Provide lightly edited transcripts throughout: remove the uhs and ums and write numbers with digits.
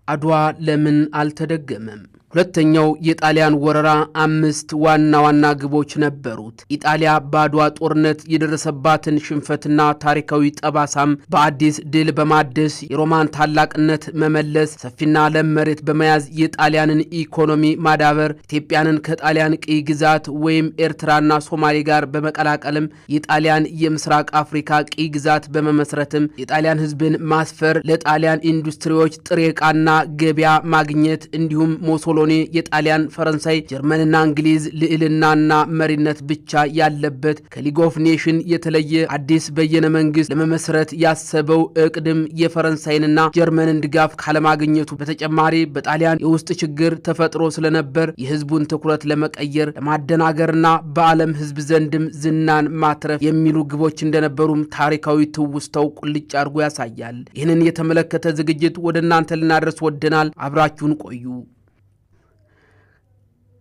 አድዋ ለምን አልተደገመም? ሁለተኛው የጣሊያን ወረራ 5 ዋና ግቦች ነበሩት። ኢጣሊያ በአድዋ ጦርነት የደረሰባትን ሽንፈትና ታሪካዊ ጠባሳም በአዲስ ድል በማደስ የሮማን ታላቅነት መመለስ፣ ሰፊና ለም መሬት በመያዝ የጣሊያንን ኢኮኖሚ ማዳበር፣ ኢትዮጵያንን ከጣሊያን ቅኝ ግዛት ወይም ኤርትራና ሶማሌ ጋር በመቀላቀልም የጣሊያን የምስራቅ አፍሪካ ቅኝ ግዛት በመመስረትም የጣሊያን ሕዝብን ማስፈር፣ ለጣሊያን ኢንዱስትሪዎች ጥሬ ዕቃና ገበያ ማግኘት እንዲሁም ሞሶሎኒ የጣሊያን ፈረንሳይ ጀርመንና እንግሊዝ ልዕልናና መሪነት ብቻ ያለበት ከሊግ ኦፍ ኔሽን የተለየ አዲስ በየነ መንግስት ለመመስረት ያሰበው እቅድም የፈረንሳይንና ጀርመንን ድጋፍ ካለማግኘቱ በተጨማሪ በጣሊያን የውስጥ ችግር ተፈጥሮ ስለነበር የህዝቡን ትኩረት ለመቀየር ለማደናገርና በዓለም ህዝብ ዘንድም ዝናን ማትረፍ የሚሉ ግቦች እንደነበሩም ታሪካዊ ትውስተው ቁልጭ አድርጎ ያሳያል። ይህንን የተመለከተ ዝግጅት ወደ እናንተ ልናደርስ ወደናል። አብራችሁን ቆዩ።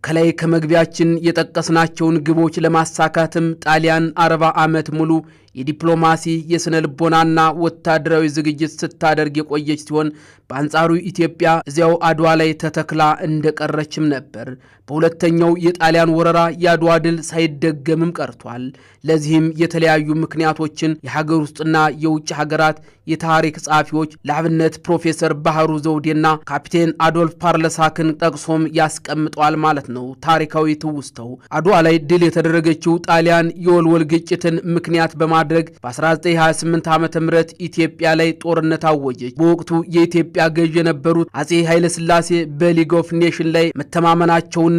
ከላይ ከመግቢያችን የጠቀስናቸውን ግቦች ለማሳካትም ጣሊያን 40 ዓመት ሙሉ የዲፕሎማሲ የስነ ልቦናና ወታደራዊ ዝግጅት ስታደርግ የቆየች ሲሆን በአንጻሩ ኢትዮጵያ እዚያው አድዋ ላይ ተተክላ እንደቀረችም ነበር። በሁለተኛው የጣሊያን ወረራ የአድዋ ድል ሳይደገምም ቀርቷል። ለዚህም የተለያዩ ምክንያቶችን የሀገር ውስጥና የውጭ ሀገራት የታሪክ ጸሐፊዎች ለአብነት ፕሮፌሰር ባህሩ ዘውዴና ካፒቴን አዶልፍ ፓርለሳክን ጠቅሶም ያስቀምጠዋል ማለት ነው። ታሪካዊ ትውስተው አድዋ ላይ ድል የተደረገችው ጣሊያን የወልወል ግጭትን ምክንያት በማድረግ በ1928 ዓመተ ምህረት ኢትዮጵያ ላይ ጦርነት አወጀች። በወቅቱ የኢትዮጵያ ገዥ የነበሩት አጼ ኃይለ ሥላሴ በሊግ ኦፍ ኔሽን ላይ መተማመናቸውና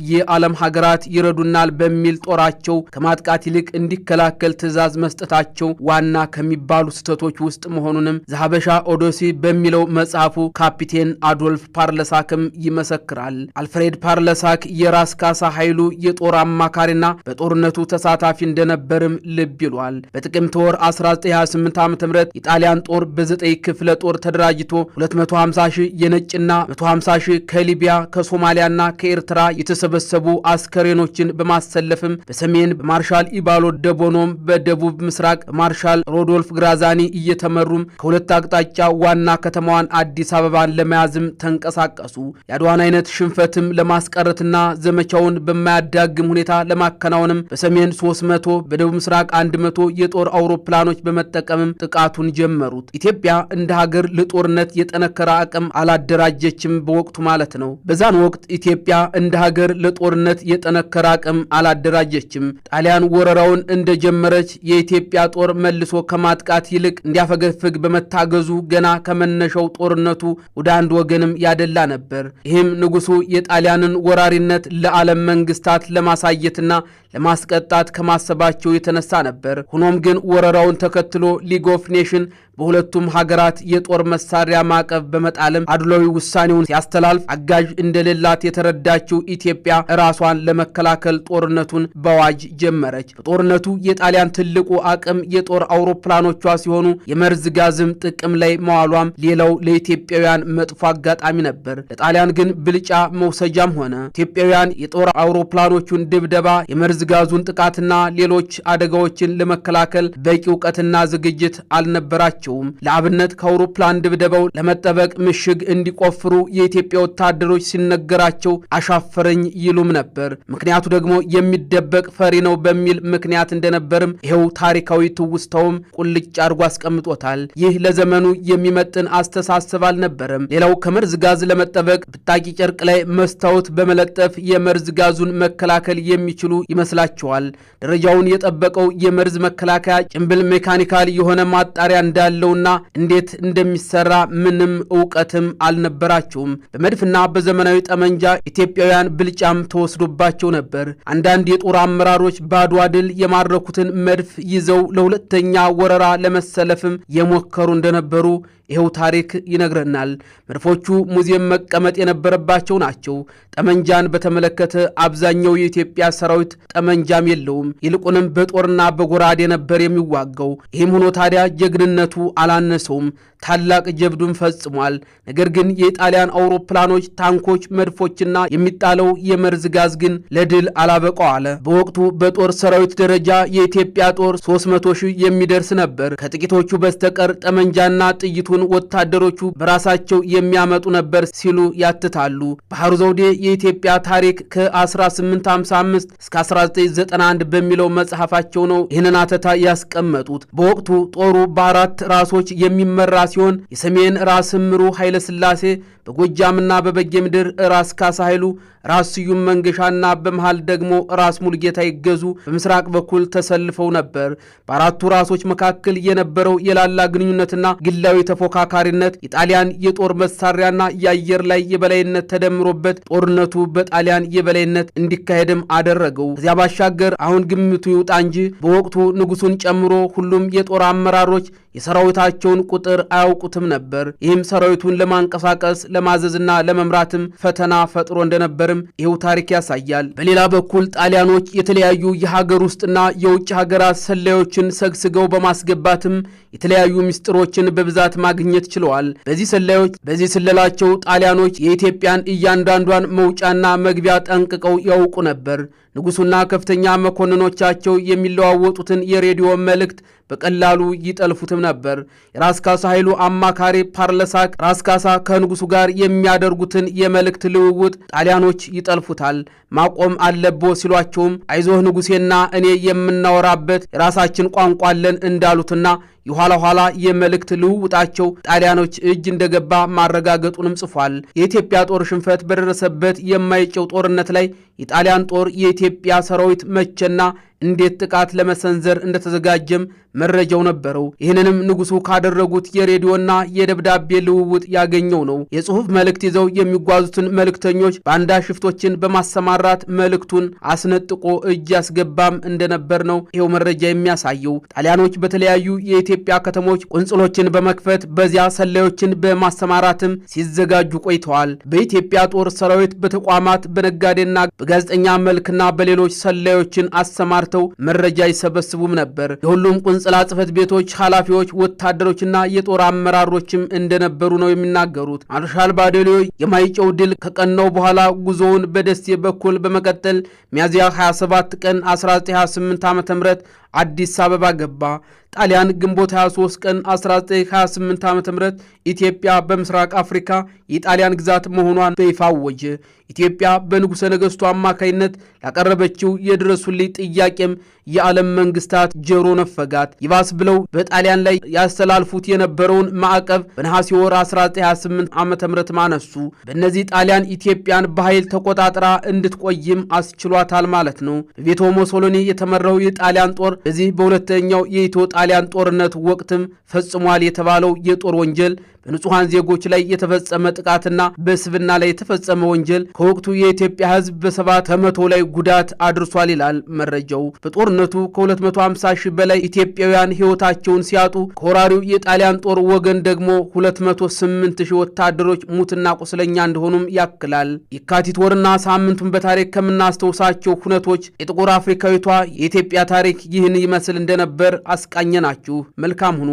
የዓለም ሀገራት ይረዱናል በሚል ጦራቸው ከማጥቃት ይልቅ እንዲከላከል ትዕዛዝ መስጠታቸው ዋና ከሚባሉ ስህተቶች ውስጥ መሆኑንም ዘሐበሻ ኦዶሲ በሚለው መጽሐፉ ካፒቴን አዶልፍ ፓርለሳክም ይመሰክራል። አልፍሬድ ፓርለሳክ የራስ ካሳ ኃይሉ የጦር አማካሪና በጦርነቱ ተሳታፊ እንደነበርም ልብ ይሏል። በጥቅምት ወር 1928 ዓ.ም የጣሊያን ጦር በ9 ክፍለ ጦር ተደራጅቶ 250 ሺህ የነጭና 150 ሺህ ከሊቢያ ከሶማሊያና ከኤርትራ የተሰበሰቡ አስከሬኖችን በማሰለፍም በሰሜን በማርሻል ኢባሎ ደቦኖም በደቡብ ምስራቅ በማርሻል ሮዶልፍ ግራዛኒ እየተመሩም ከሁለት አቅጣጫ ዋና ከተማዋን አዲስ አበባን ለመያዝም ተንቀሳቀሱ። የአድዋን አይነት ሽንፈትም ለማስቀረትና ዘመቻውን በማያዳግም ሁኔታ ለማከናወንም በሰሜን 300 በደቡብ ምስራቅ 100 የጦር አውሮፕላኖች በመጠቀምም ጥቃቱን ጀመሩት። ኢትዮጵያ እንደ ሀገር ለጦርነት የጠነከረ አቅም አላደራጀችም በወቅቱ ማለት ነው። በዛን ወቅት ኢትዮጵያ እንደ ሀገር ለጦርነት የጠነከረ አቅም አላደራጀችም። ጣሊያን ወረራውን እንደጀመረች የኢትዮጵያ ጦር መልሶ ከማጥቃት ይልቅ እንዲያፈገፍግ በመታገዙ ገና ከመነሻው ጦርነቱ ወደ አንድ ወገንም ያደላ ነበር። ይህም ንጉሱ የጣሊያንን ወራሪነት ለዓለም መንግስታት ለማሳየትና ለማስቀጣት ከማሰባቸው የተነሳ ነበር። ሆኖም ግን ወረራውን ተከትሎ ሊግ ኦፍ ኔሽን በሁለቱም ሀገራት የጦር መሳሪያ ማዕቀብ በመጣልም አድሏዊ ውሳኔውን ሲያስተላልፍ አጋዥ እንደሌላት የተረዳችው ኢትዮጵያ ራሷን ለመከላከል ጦርነቱን በአዋጅ ጀመረች። በጦርነቱ የጣሊያን ትልቁ አቅም የጦር አውሮፕላኖቿ ሲሆኑ የመርዝ ጋዝም ጥቅም ላይ መዋሏም ሌላው ለኢትዮጵያውያን መጥፎ አጋጣሚ ነበር። ለጣሊያን ግን ብልጫ መውሰጃም ሆነ። ኢትዮጵያውያን የጦር አውሮፕላኖቹን ድብደባ፣ የመርዝ ጋዙን ጥቃትና ሌሎች አደጋዎችን ለመከላከል በቂ እውቀትና ዝግጅት አልነበራቸው። ለአብነት ከአውሮፕላን ድብደባው ለመጠበቅ ምሽግ እንዲቆፍሩ የኢትዮጵያ ወታደሮች ሲነገራቸው አሻፈረኝ ይሉም ነበር። ምክንያቱ ደግሞ የሚደበቅ ፈሪ ነው በሚል ምክንያት እንደነበርም ይሄው ታሪካዊ ትውስታውም ቁልጭ አድርጎ አስቀምጦታል። ይህ ለዘመኑ የሚመጥን አስተሳሰብ አልነበረም። ሌላው ከመርዝ ጋዝ ለመጠበቅ ብጣቂ ጨርቅ ላይ መስታወት በመለጠፍ የመርዝ ጋዙን መከላከል የሚችሉ ይመስላቸዋል። ደረጃውን የጠበቀው የመርዝ መከላከያ ጭንብል ሜካኒካል የሆነ ማጣሪያ እንዳለውና እንዴት እንደሚሰራ ምንም ዕውቀትም አልነበራቸውም። በመድፍና በዘመናዊ ጠመንጃ ኢትዮጵያውያን ብልጫም ተወስዶባቸው ነበር። አንዳንድ የጦር አመራሮች በአድዋ ድል የማረኩትን መድፍ ይዘው ለሁለተኛ ወረራ ለመሰለፍም የሞከሩ እንደነበሩ ይሄው ታሪክ ይነግረናል። መድፎቹ ሙዚየም መቀመጥ የነበረባቸው ናቸው። ጠመንጃን በተመለከተ አብዛኛው የኢትዮጵያ ሰራዊት ጠመንጃም የለውም። ይልቁንም በጦርና በጎራዴ ነበር የሚዋጋው። ይህም ሆኖ ታዲያ ጀግንነቱ አላነሰውም። ታላቅ ጀብዱን ፈጽሟል። ነገር ግን የጣሊያን አውሮፕላኖች፣ ታንኮች፣ መድፎችና የሚጣለው የመርዝ ጋዝ ግን ለድል አላበቃው አለ። በወቅቱ በጦር ሰራዊት ደረጃ የኢትዮጵያ ጦር 300 ሺህ የሚደርስ ነበር። ከጥቂቶቹ በስተቀር ጠመንጃና ጥይቱን ወታደሮቹ በራሳቸው የሚያመጡ ነበር ሲሉ ያትታሉ። ባህሩ ዘውዴ የኢትዮጵያ ታሪክ ከ1855 እስከ 1991 በሚለው መጽሐፋቸው ነው ይህንን አተታ ያስቀመጡት። በወቅቱ ጦሩ በአራት ራሶች የሚመራ ሲሆን የሰሜን ራስ ምሩ ኃይለ ሥላሴ፣ በጎጃምና በበጌ ምድር ራስ ካሳ ኃይሉ፣ ራስ ስዩም መንገሻና በመሃል ደግሞ ራስ ሙልጌታ ይገዙ በምስራቅ በኩል ተሰልፈው ነበር። በአራቱ ራሶች መካከል የነበረው የላላ ግንኙነትና ግላዊ ተፎካካሪነት የጣሊያን የጦር መሳሪያና የአየር ላይ የበላይነት ተደምሮበት ጦርነቱ በጣሊያን የበላይነት እንዲካሄድም አደረገው። ከዚያ ባሻገር አሁን ግምቱ ይውጣ እንጂ በወቅቱ ንጉሱን ጨምሮ ሁሉም የጦር አመራሮች የሰራዊታቸውን ቁጥር አያውቁትም ነበር። ይህም ሰራዊቱን ለማንቀሳቀስ ለማዘዝና ለመምራትም ፈተና ፈጥሮ እንደነበርም ይኸው ታሪክ ያሳያል። በሌላ በኩል ጣሊያኖች የተለያዩ የሀገር ውስጥና የውጭ ሀገራት ሰላዮችን ሰግስገው በማስገባትም የተለያዩ ምስጢሮችን በብዛት ማግኘት ችለዋል። በዚህ ስለላቸው ጣሊያኖች የኢትዮጵያን እያንዳንዷን መውጫና መግቢያ ጠንቅቀው ያውቁ ነበር። ንጉሱና ከፍተኛ መኮንኖቻቸው የሚለዋወጡትን የሬዲዮ መልእክት በቀላሉ ይጠልፉትም ነበር። የራስ ካሳ ኃይሉ አማካሪ ፓርለሳክ ራስ ካሳ ከንጉሱ ጋር የሚያደርጉትን የመልእክት ልውውጥ ጣሊያኖች ይጠልፉታል። ማቆም አለቦ ሲሏቸውም አይዞህ ንጉሴና እኔ የምናወራበት የራሳችን ቋንቋ አለን እንዳሉትና የኋላ ኋላ የመልእክት ልውውጣቸው ጣሊያኖች እጅ እንደገባ ማረጋገጡንም ጽፏል። የኢትዮጵያ ጦር ሽንፈት በደረሰበት የማይጨው ጦርነት ላይ የጣሊያን ጦር የኢትዮጵያ ሰራዊት መቼና እንዴት ጥቃት ለመሰንዘር እንደተዘጋጀም መረጃው ነበረው። ይህንንም ንጉሱ ካደረጉት የሬዲዮና የደብዳቤ ልውውጥ ያገኘው ነው። የጽሑፍ መልእክት ይዘው የሚጓዙትን መልእክተኞች ባንዳ ሽፍቶችን በማሰማራት መልእክቱን አስነጥቆ እጅ ያስገባም እንደነበር ነው ይኸው መረጃ የሚያሳየው። ጣሊያኖች በተለያዩ የኢትዮጵያ ከተሞች ቁንጽሎችን በመክፈት በዚያ ሰላዮችን በማሰማራትም ሲዘጋጁ ቆይተዋል። በኢትዮጵያ ጦር ሰራዊት በተቋማት በነጋዴና በጋዜጠኛ መልክና በሌሎች ሰላዮችን አሰማርተው መረጃ ይሰበስቡም ነበር። የሁሉም ቁንጽላ ጽሕፈት ቤቶች ኃላፊዎች፣ ወታደሮችና የጦር አመራሮችም እንደነበሩ ነው የሚናገሩት። ማርሻል ባዴሎ የማይጨው ድል ከቀናው በኋላ ጉዞውን በደሴ በኩል በመቀጠል ሚያዝያ 27 ቀን 1928 ዓ.ም አዲስ አበባ ገባ። ጣሊያን ግንቦት 23 ቀን 1928 ዓ.ም ኢትዮጵያ በምስራቅ አፍሪካ የጣሊያን ግዛት መሆኗን በይፋ አወጀ። ኢትዮጵያ በንጉሠ ነገሥቱ አማካይነት ላቀረበችው የድረሱልኝ ጥያቄም የዓለም መንግስታት ጆሮ ነፈጋት። ይባስ ብለው በጣሊያን ላይ ያስተላልፉት የነበረውን ማዕቀብ በነሐሴ ወር 1928 ዓ.ም ማነሱ። በእነዚህ ጣሊያን ኢትዮጵያን በኃይል ተቆጣጥራ እንድትቆይም አስችሏታል ማለት ነው። በቤቶ ሞሶሎኒ የተመራው የጣሊያን ጦር በዚህ በሁለተኛው የኢትዮ ጣሊያን ጦርነት ወቅትም ፈጽሟል የተባለው የጦር ወንጀል በንጹሃን ዜጎች ላይ የተፈጸመ ጥቃትና በስብና ላይ የተፈጸመ ወንጀል ከወቅቱ የኢትዮጵያ ሕዝብ በ7 ከመቶ ላይ ጉዳት አድርሷል ይላል መረጃው። በጦርነቱ ከ250 ሺህ በላይ ኢትዮጵያውያን ሕይወታቸውን ሲያጡ ከወራሪው የጣሊያን ጦር ወገን ደግሞ 208 ሺህ ወታደሮች ሙትና ቁስለኛ እንደሆኑም ያክላል። የካቲት ወርና ሳምንቱን በታሪክ ከምናስተውሳቸው ሁነቶች የጥቁር አፍሪካዊቷ የኢትዮጵያ ታሪክ ይህን ይመስል እንደነበር አስቃኘናችሁ። መልካም ሁኑ።